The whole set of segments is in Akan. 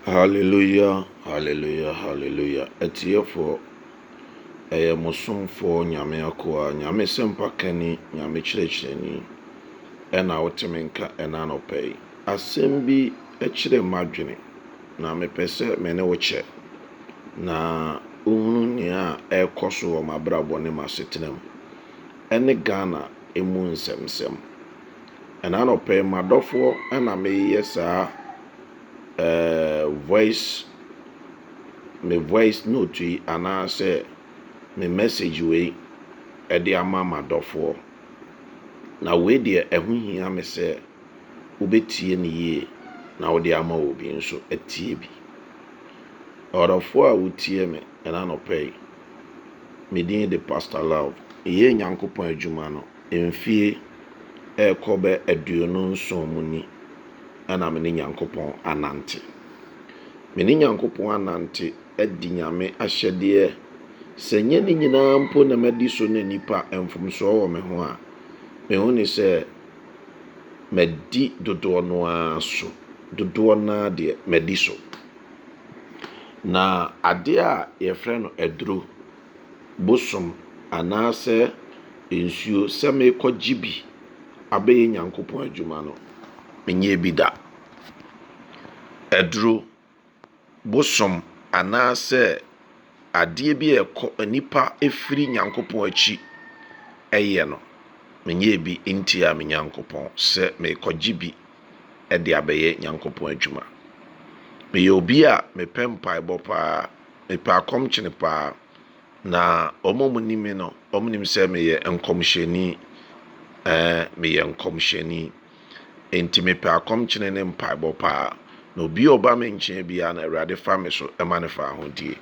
Hallelujah, hallelujah, hallelujah. Etiefo musumfo nyame akoa nyame sempa kani nyame kyerɛkyerɛni ɛna wotemenka ɛna no pɛi. Asɛm bi ɛkyerɛ madwene na mepɛ sɛ me ne wo kyɛ na uhunu nea ɛkɔ so wɔ mabrabɔ ne masetenam ɛne Ghana emu nsɛmsɛm ɛna no pɛi madɔfoɔ ɛna meyɛ saa voice note yi anaasɛ me message wei ɛde ama madɔfoɔ na wei deɛ ɛho hia me sɛ wobɛtie ne yie na wode ama obi nso atie bi. Ɔdɔfoɔ a wotie me ɛna nɔpɛ me din de Pastor Love ɛyɛ Nyankopɔn adwuma no mfie ɛkɔ bɛ 27 mu ni ɛna me ne Nyankopɔn anante. Me ne Nyankopɔn anante adi nyame ahyɛdeɛ sɛ nyɛ ne nyinaa mpo na madi so na nipa mfomsoɔ wɔ me ho a me hu ne sɛ madi dodoɔ no ara so dodoɔ na deɛ madi so na adeɛ a yɛfrɛ no aduro bosom anaasɛ nsuo sɛ mekɔgye bi abɛyɛ Nyankopɔn adwuma no menyɛ bi da. Aduro bosom anaasɛ adeɛ bi ɛkɔ nipa efiri Nyankopɔn akyi ɛyɛ no menyɛ bi ntia me Nyankopɔn sɛ mekɔgye bi ɛde abɛyɛ Nyankopɔn adwuma. Meyɛ obi a mepɛ mpaebɔ paa mepɛ akɔmkyene paa na ɔmo nim me no ɔmo nim sɛ meyɛ nkɔmhyɛni meyɛ nkɔmhyɛni enti mepɛ akɔmkyene ne mpaebɔ paa na obi ɔba me nkyɛn bia na Awurade fa me so ɛma ne fa ahodie.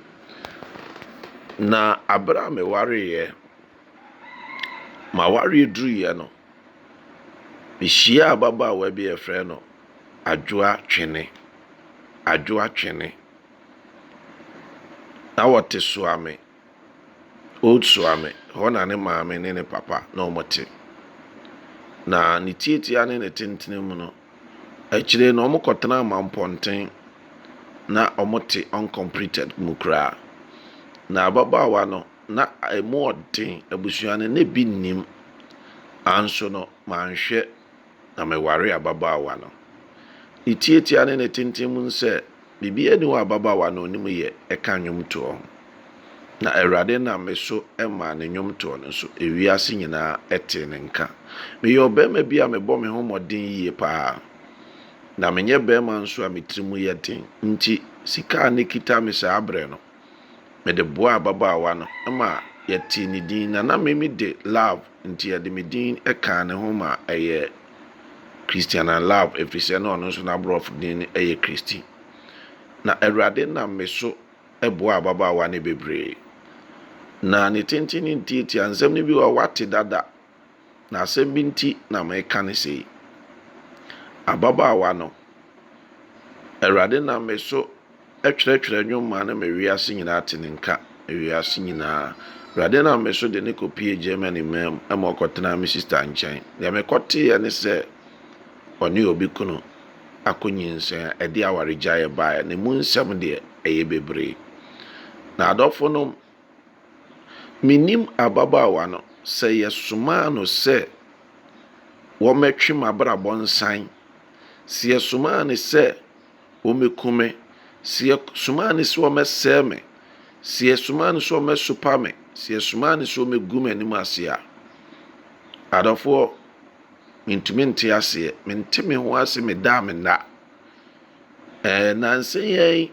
Na abra me wareyɛ ma wareyɛ duruyɛ no mehyia ababaawa bi yɛfrɛ no adwoa twene na wɔte soame old soame hɔ na ne maame ne ne papa na ɔmote na ne tietia ne ne tentene mu no akyire na ɔmo kɔtena amampɔnten na ɔmote uncompleted mu koraa na ababaawa no na emu ɔden abusua no ne bi nim anso no manhwɛ na meware ababaawa no ne tietia ne ne tenten mu sɛ bibi ani wɔ ababaawa no onim yɛ ɛka nnwomtoɔ na Awurade na me so ɛma ne nnwomtoɔ no so ewiase nyinaa ɛte ne nka. Meyɛ ɔbɛrima bi a mebɔ me ho mmɔden yie paa na menyɛ bɛrima nso a metirimu yɛ den nti sika ne kita me saa abrɛ no mede boa ababaawa no ɛma yɛte ne din na meme de Love nti yɛde me din ɛka ne ho ma ɛyɛ Christian and Love ɛfiri sɛ na ɔno nso n'aborɔfo din ɛyɛ Christy na Awurade na me so ɛboa ababaawa ne bebree na ne tenten ne ntiatia nsɛm ne bi wɔ wate dada na asɛm bi nti na meka ne sɛ ababaawa no Awurade na me so ɛtwerɛtwerɛ nnwoma na mewiase nyinaa te ne nka ewiase nyinaa Awurade na me so de ne kopie Germany mam ɛma ɔkɔtena me sister nkyɛn deɛ mekɔteɛ ne sɛ ɔne obi kunu akɔnyinsɛn ɛde awaregya yɛ baeɛ ne mu nsɛm deɛ ɛyɛ bebree na adɔfo no menim ababaawa no sɛ yɛsomaa no sɛ wɔmɛtwe mabrabɔ nsan sɛ yɛsomaa ne sɛ wɔmɛkume sɛ yɛsomaa ne sɛ wɔmɛsɛe me sɛ yɛsomaa ne sɛ wɔmɛsopa me sɛ yɛsomaa ne sɛ wɔmɛgu m'anim ase a adɔfoɔ mentumi nte aseɛ mente me ho ase meda me nna nanse yɛn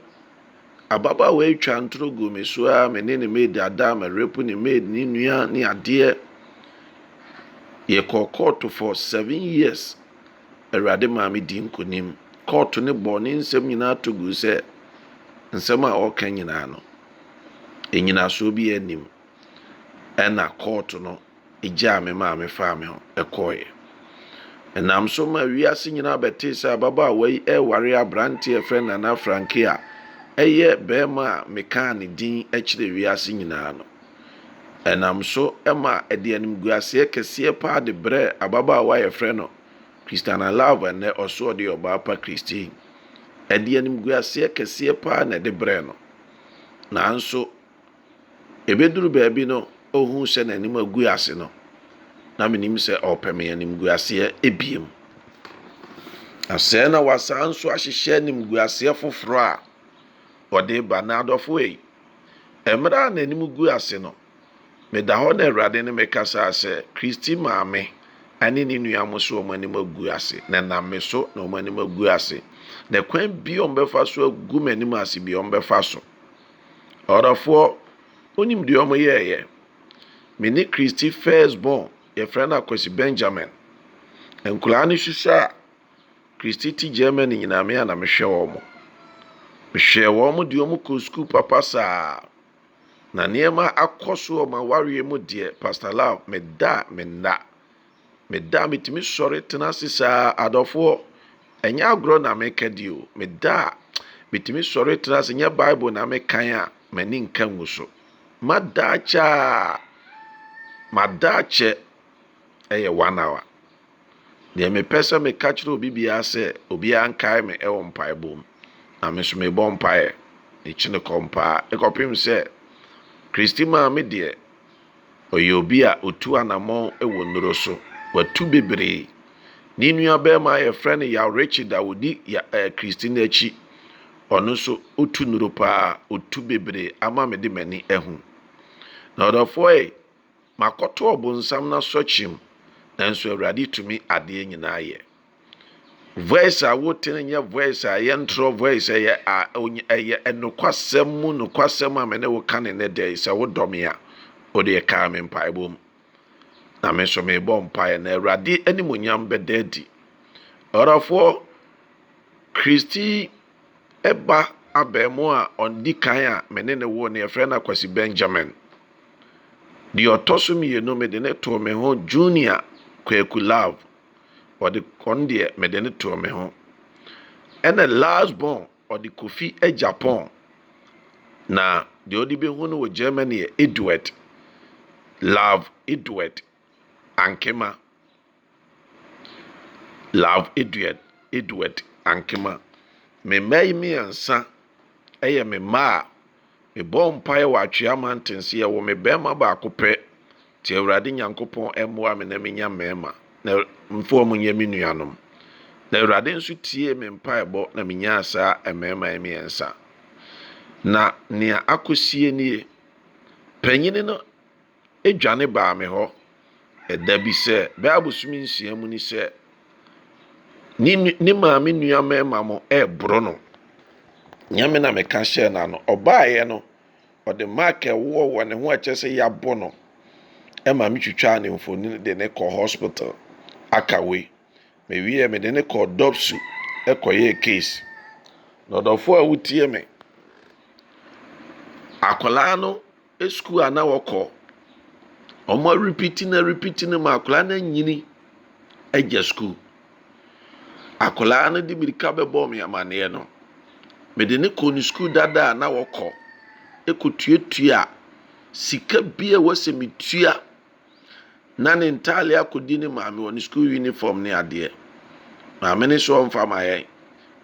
ababaawa atwa ntoro gu me so a me ne maid ada me repu ne maid ne nua ne adeɛ yɛkɔ court for 7 years Awurade maa me di nkonim court ne bɔ ne nsɛm nyinaa to gu sɛ nsɛm a ɔka nyinaa no ɛnyinasoɔ bi anim ɛna court no egyaa me maa me faa me ho ɛkɔɔyɛ ɛnam so ma wiase nyinaa bɛte sɛ ababaawa yi ɛware abrante ɛfrɛ Nana Frankie a ɛyɛ bɛrima a mekaa ne din ɛkyerɛ wiase nyinaa no ɛnam so ɛma ɛde animguaseɛ kɛseɛ paa de brɛ ababaawa yɛfrɛ no Christian and Love ɛnɛ ɔso ɔde ɔbaa pa Christy ɛde animguaseɛ kɛseɛ paa na ɛde brɛ no nanso ebeduru baabi no ohu sɛ n'anim agu ase no na menim sɛ ɔpɛ me animguaseɛ ebiem asɛ na wasa nso ahyehyɛ animguaseɛ foforɔ a ɔde ba na adɔfo yi ɛmmerɛ a n'anim gu ase no meda hɔ na Awurade ne mekasa sɛ Christy maame ane ne nua mo so ɔmo anim agu ase na nam me so na ɔmo anim agu ase na kwan bi ɔmo bɛfa so agu m'anim ase bi ɔmo bɛfa so ɔdɔfoɔ onim deɛ ɔmo yɛɛyɛ me ne Christy first born yɛfrɛ no Kwesi Benjamin nkwadaa no hyehyɛ a Christy ti Germany nyinaa me a na mehwɛ wɔn deɛ ɔmo kɔ school papa saa na nneɛma akɔ so ɔmo awareɛ mu deɛ Pastor Love meda metumi sɔre tena ase saa adɔfoɔ ɛnyɛ agorɔ na meka di o meda metumi sɔre tena ase nyɛ Bible na mekan a m'ani nka ngu so madaakyɛ ɛyɛ 1 hour deɛ mepɛ sɛ meka kyerɛ obi biara sɛ obiara nkae me ɛwɔ mpaebɔ mu na me so mebɔ mpaeɛ ɛkyine kɔmpaa ɛkɔpem sɛ Christy maame deɛ ɔyɛ obi a otu anamɔ ɛwɔ nnuro so watu bebree ne nua bɛrima yɛfrɛ no Yawrechi da wodi Christy n'akyi ɔno nso otu nnuro paa otu bebree ama me de m'ani ɛho na ɔdɔfoɔ yi makɔtɔ ɔbonsam na sɔkyim nanso Awurade tumi adeɛ nyinaa yɛ voice a wote no nyɛ voice a yɛntrɔ voice ɛyɛ ɛnokwasɛm mu nokwasɛm a me ne wo ka ne ne dɛ sɛ wodɔ me a wode ɛkaa me mpaebɔ mu na me so mebɔ mpaeɛ na Awurade animonyam bɛda adi ɔdɔfoɔ Christy ɛba abɛɛmo a ɔndi kan a me ne wo ne yɛfrɛ no Kwesi Benjamin deɛ ɔtɔ so mmienu mede ne too me ho Junior Kwaku Love ɔde kɔn deɛ mede ne too me ho ɛna last born ɔde Kofi Japan na deɛ ɔde bɛhu no wɔ Germany yɛ Edward Ankema Edward Ankema me mma yi mmiɛnsa ɛyɛ me mma a mebɔ mpaeɛ wɔ Atwea Mountains yɛ wɔ me bɛrima baako pɛ te Awurade Nyankopɔn ɛmmoa me na menya mmarima na mfoɔ mo nyɛ me nuanom na Awurade nso tie me mpaebɔ na menya saa mmarima yi mmiɛnsa na nea akɔsie nie panyini no edwane baa me hɔ ɛda bi sɛ bɛabosom nsia mu ni sɛ ni maame nua mmarima mo ɛboro no nyame na meka hyɛ na no ɔbaeɛ no ɔde mark ɛwɔ wɔ ne ho ɛkyɛ sɛ yɛabɔ no ɛma me twitwa ne mfoni de ne kɔ hospital akawe mewie me de ne kɔ dopsu ɛkɔyɛ case na ɔdɔfo a wotie me akwalaa no school a na wɔkɔ ɔmo repeat no ma akwalaa na nyini agya school akwalaa no de mirika bɛbɔ me amaneɛ no me de ne kɔ ne school dada na wɔkɔ ekotuatua sika bia wɔsɛ metua na ne ntale akodi ne maame wɔ ne school uniform ne adeɛ maame ne so ɔmfa ma yɛn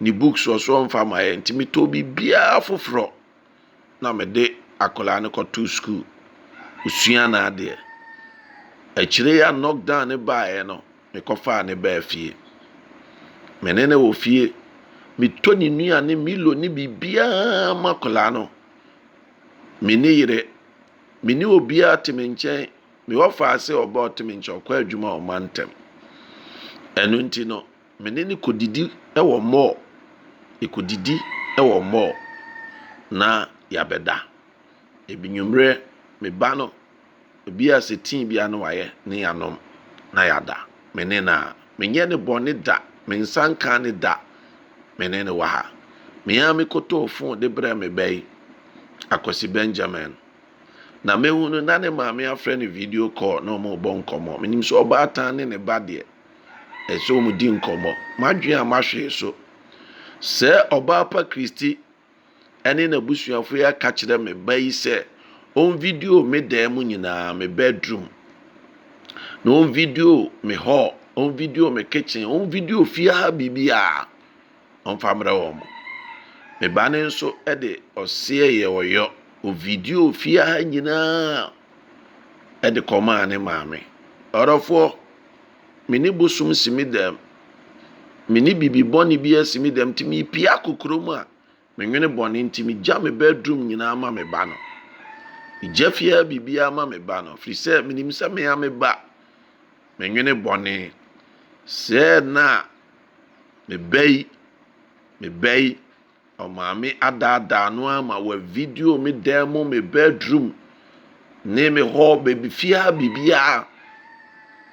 ne books so ɔmfa ma yɛn nti metɔ bibia foforɔ na me de akwalaa no kɔto school osua na adeɛ akyire ya knockdown ne baeɛ no mekɔfaa ne baa fie menene wɔ fie metɔ ne nuane milo ne bibia makwalaa no mene yere mene obia te me nkyɛn me wɔfa ase ɔba te me nkyɛn ɔkɔ adwuma ɔmantam ɛno nti no mene ne kodidi ɛwɔ mall na yabɛda ebi nwumre me ba no obi a setin bia no wayɛ ne yanom na yada mene na menyɛ ne bɔne da me nsanka ne da mene ne waha me ya me koto phone de brɛ me bɛyi Kwesi Benjamin na mehunu na ne maame afrɛ ne video call na ɔmo bɔ nkɔmɔ menim so ɔbaatan ne ne ba deɛ ɛsɛ ɔmo di nkɔmɔ madwe a mahwe so sɛ ɔbaa pa Christy ɛne na busuafo ya ka kyerɛ me bɛyi sɛ on video me dan mu nyinaa me bedroom na on video me hall on video me kitchen on video fie ha bibia on famra wɔn me ba ne nso de ɔseɛ yɛ ɔyɔ o video fie ha nyinaa de kɔmaa ne maame ɔdɔfoɔ me ne bosom si me dɛm me ne bibi bɔne bi asi me dɛm nti mepia kokoro mu a menwene bɔne nti megya me bedroom nyinaa ma me ba no megya fie ha biribiara ma me ba no firi sɛ menim sɛ mea me ba menwene bɔne sɛ na me bɛyi ɔmaame adaadaa no ama wa video me dɛm mu me bedroom ne me hɔ baby fie ha biribiara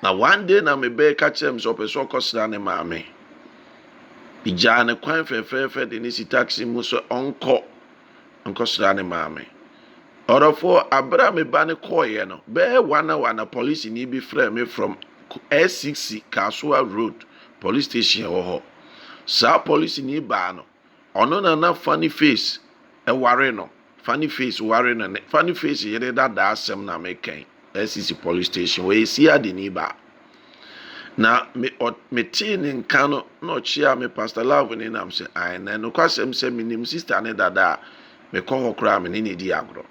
na one day na me bɛyi ka kyerɛ me sɛ ɔpɛ sɛ ɔkɔsra ne maame igyaa ne kwan fɛfɛɛfɛ de ne si taxi mu sɛ ɔnkɔsra ne maame ɔdɔfoɔ abra me ba ne kɔɔyɛ no bɛɛ wana police ni bi frɛ me from S60 Kasua Road police station wɔ hɔ saa police ni baa no ɔno na funny face ware no funny face ware no funny face yɛde dada asɛm na mekɛn S60 police station wɔ esi ade ni baa na me tee ne nka no na ɔkyea me pastor love ne nam sɛ ai na no kwasɛm sɛ menim sister ne dada a mekɔ hɔ koraa me ne di agorɔ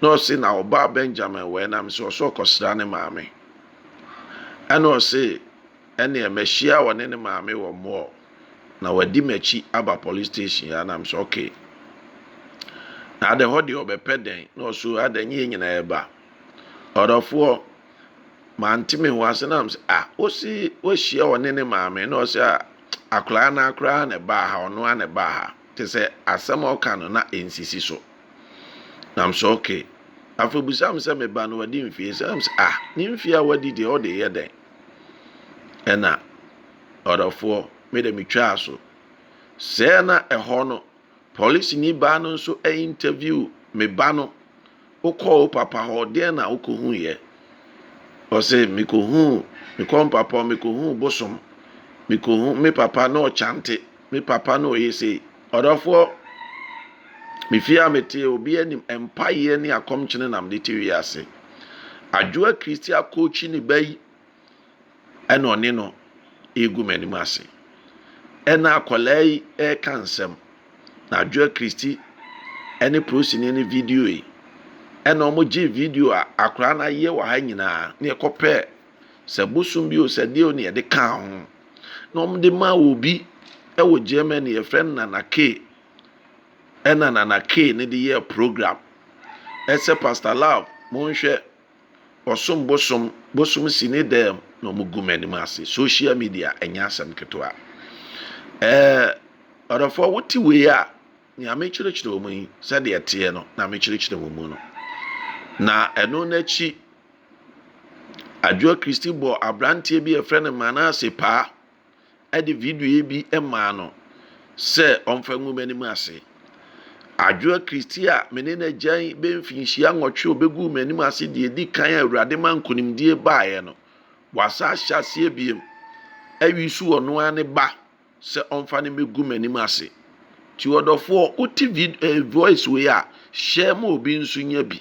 na ɔse na ɔbaa Benjamin wɔ nam sɛ ɔsɔ kɔsra ne maame ɛna ɔse ɛne ɛmɛhyia wɔ ne maame wɔ mall na wadi m'akyi aba police station ya nam sɛ okay na ade hɔ deɛ ɔbɛpɛ den na ɔso ade nye nyinaa ɛba ɔdɔfoɔ mantime ho ase nam sɛ osi wɔhyia wɔ ne maame na ɔsɛ akora na akora na ɛbaa ha ɔno na ɛbaa ha te sɛ asɛm a ɔka no na ɛnsisi so nam sɛ okay afɔ busam sɛ me ba no wadi mfie sɛ nam sɛ ne mfie a wadi deɛ ɔde yɛ den ɛna ɔdɔfoɔ me de metwa so sɛ na ɛhɔ no police ni ba no nso interview me ba no wokɔ papa hɔ deɛ na wokɔhu yɛ ɔsɛ mekɔ papa mekɔhu bosom mekɔhu me papa na ɔkyante me papa na ɔyɛ sei ɔdɔfoɔ mefia mete obi anim empire ne akɔmkyene nam de te wiase adwoa Christy akɔkyi ne bayi ɛna ɔne no egu m'anim ase ɛna akɔlaa yi ɛka nsɛm na adwoa Christy ɛne prosini ne video yi ɛna ɔmo gye video a akora na yɛ wɔ ha nyinaa ne ɛkɔpɛ sɛ bosom bi o sɛ deɛ o ne yɛde ka ho na ɔmo de ma obi ɛwɔ Germany yɛfrɛ no Nana K ɛna Nana K ne de yɛ program ɛsɛ Pastor Love monhwɛ ɔsom bosom si ne dɛm na ɔmo gu m'anim ase social media ɛnyɛ asɛm ketewa ɔdɔfoɔ wote wei a nea mekyerɛkyerɛ wɔ mu yi sɛdeɛ ɛteɛ no na mekyerɛkyerɛ wɔ mu no na ɛno n'akyi adwoa Christy bɔ abranteɛ bi ɛfrɛ no Manase paa ɛde video yi bi ɛmaa no sɛ ɔmfa ngu m'anim ase adwoa Christy a mene na gyan bɛmfinhyia nwɔtwe obɛgu m'anim ase deɛ di kan a Awurade ma nkonimdie baeɛ no wasa ahyɛ aseɛ biem awi so wɔ no ne ba sɛ ɔmfa ne mɛgu m'anim ase ti ɔdɔfoɔ wote voice wei a hyɛ ma obi nso nya bi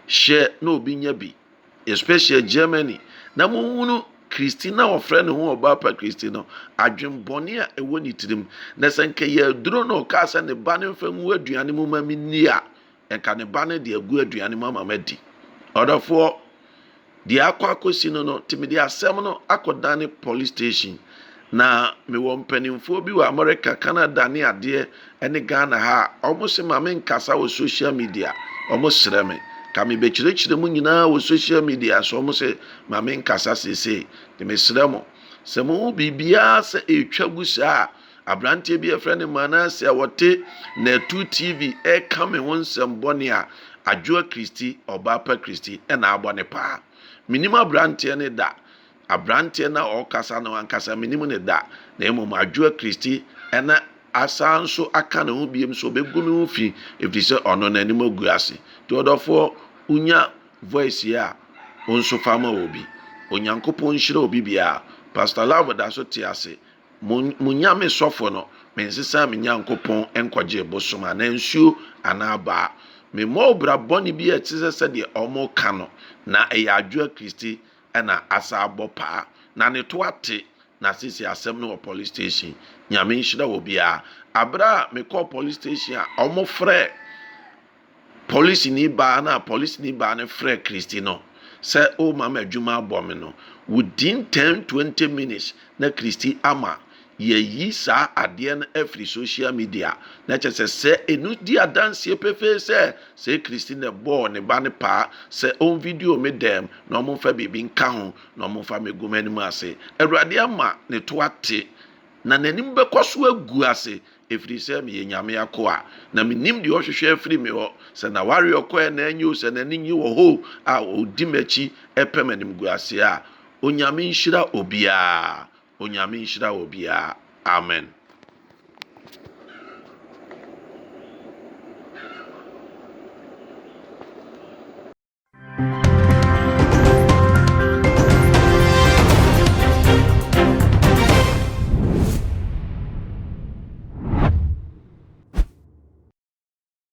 hyɛ na obi nya bi especially Germany na monhunu Christy na ɔfrɛ ne ho ɔbaa pa Christy no adwembɔne a ɛwɔ ne tirim na sɛ nka yɛ duro na ɔka sɛ ne ba ne mfa ngu aduane mu ma menni a ɛnka ne ba ne de agu aduane mu ama madi ɔdɔfoɔ deɛ akɔsi no timi de asɛm no akɔdane police station na mewɔ mpanimfoɔ bi wɔ America Canada ne adeɛ ne Ghana ha ɔmo se ma me nkasa wɔ social media ɔmo srɛ me ka me bɛkyerɛkyerɛ mu nyinaa wɔ social media so ɔmo se ma me nkasa sese de me srɛ mo sɛ mo biribiara sɛ ɛtwa gu saa abranteɛ bi ɛfrɛ ne Manase a wɔte na 2 TV ɛka me ho nsɛm bɔne a adwoa Christy ɔbaa pa Christy ɛna abɔ ne paa minim abranteɛ ne da abranteɛ na ɔkasa no ankasa minim ne da na emom adwoa Christy ɛna asa nso aka ne ho biem so bɛgu ne ho fi ɛfiri sɛ ɔno n'anim agu ase nti ɔdɔfoɔ unya voice ya onso fama obi onyankopɔn nhyira obi bia Pastor Love da so te ase munya me sɔfo no me nsesa me nyankopɔn enkɔgye bosom ana nsuo ana ba me mobra bɔne bi a tise sɛ de ɔmo ka no na ɛyɛ adwoa Christy ɛna asa abɔ paa na ne to ate na sisi asɛm no wɔ police station nyame nhyira wɔ biara abra me call police station a ɔmo frɛ police ni baa na police ni baa ne frɛ Christy no sɛ o mama adwuma abɔ me no within 10-20 minutes na Christy ama yɛyi saa adeɛ no afiri social media na kyerɛ sɛ enu di adanseɛ pefee sɛ Christy na bɔɔ ne ba ne paa sɛ on video me dɛm na ɔmo mfa biribi nka ho na ɔmo mfa me gu m'anim ase awurade ama ne to ate na n'anim bɛkɔ so agu ase ɛfiri sɛ meyɛ nyame akoa na menim deɛ ɔhwehwɛ afiri me hɔ sɛ na ware ɔkɔɛ na anyi o sɛ n'ani nyi wɔ hɔ a ɔdi m'akyi ɛpɛ m'anim gu ase a onyame nhyira obiara amen.